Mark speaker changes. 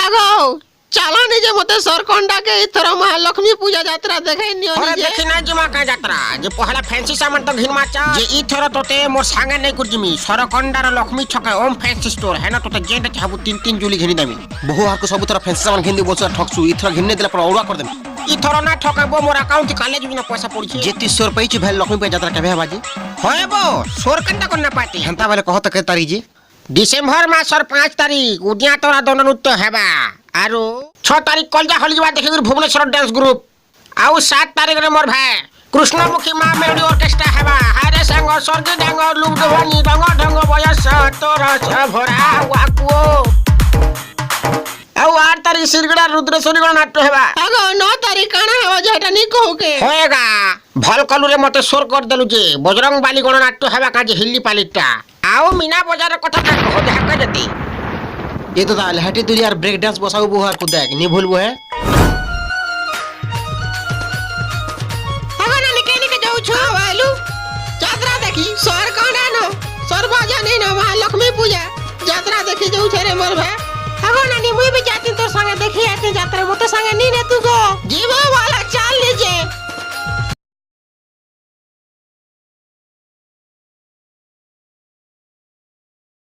Speaker 1: আগো চালা নিজে মতে সরকণটাকে ইথর মহালক্ষ্মী পূজা যাত্রা দেখাই নিও
Speaker 2: আরে
Speaker 1: নিজে
Speaker 2: দেখি না জিমা কা যাত্রা যে পহলা ফ্যান্সি সামান তো ঘিনমা চা যে ইথর তোতে মোর সাঙ্গে নাই করজিমি সরকণডার লক্ষ্মী ছকে ওম ফ্যান্সি স্টোর হেনা তোতে যেটা চাহবু তিন তিন জুলি ঘিনি দেমি
Speaker 3: বহু আর সবু থর ফ্যান্সি সামান ঘিনি বলছ ঠকছু ইথর ঘিনি দেলা পর ওড়া করে দেমি
Speaker 2: ইথর না ঠকাবো মোর অ্যাকাউন্ট কালে জুনা পয়সা পড়ছি
Speaker 3: যেতি সোর পাইছি ভাই লক্ষ্মী পূজা যাত্রা কেবে হবাজি
Speaker 2: হয়বো সরকণটা কোন না পাতি
Speaker 3: হেন্তা বেলে কহত কে তারিখ জি
Speaker 2: ডিসেম্বর মাসর 5 তারিখ উদিয়া তোরা দণ্ড নৃত্য হেবা আরো 6 তারিখ কলজা হলি যা দেখি ভুবনেশ্বর ডান্স গ্রুপ আউ 7 তারিখ রে মোর ভাই কৃষ্ণমুখী মা মেলোডি অর্কেস্ট্রা হেবা হারে সাঙ্গ স্বর্গে ডাঙ্গ লুক দবানি ডঙ্গ ডঙ্গ বয়স তোর ভরা ওয়াকু আউ 8 তারিখ সিরগড়া রুদ্রেশ্বরী গণ নাট্য হেবা
Speaker 1: আগো 9 তারিখ কানা হবা যেটা নি কহুকে
Speaker 2: होएगा भल कलुरे मते सोर कर देलु जे बजरंग बाली गण नाट्य हेबा काजे हिल्ली पालिटा आओ मीना बाजार कथा का हो जाका जति
Speaker 3: ये तो ताले हटी तुली यार ब्रेक डांस बसाऊ बुहार को देख नहीं भूलबो है
Speaker 1: আগো না নিকে যাও ছো আলু যাত্রা দেখি সরকণা নো সর্বজনী ন মহালক্ষ্মী পূজা যাত্রা দেখি যাও ছেরে মোর ভাই আগো নানি মুই বি যাতি তোর সঙ্গে দেখি আতে যাত্রা মতে সঙ্গে নি নে তু গো জীব वाला চাল নি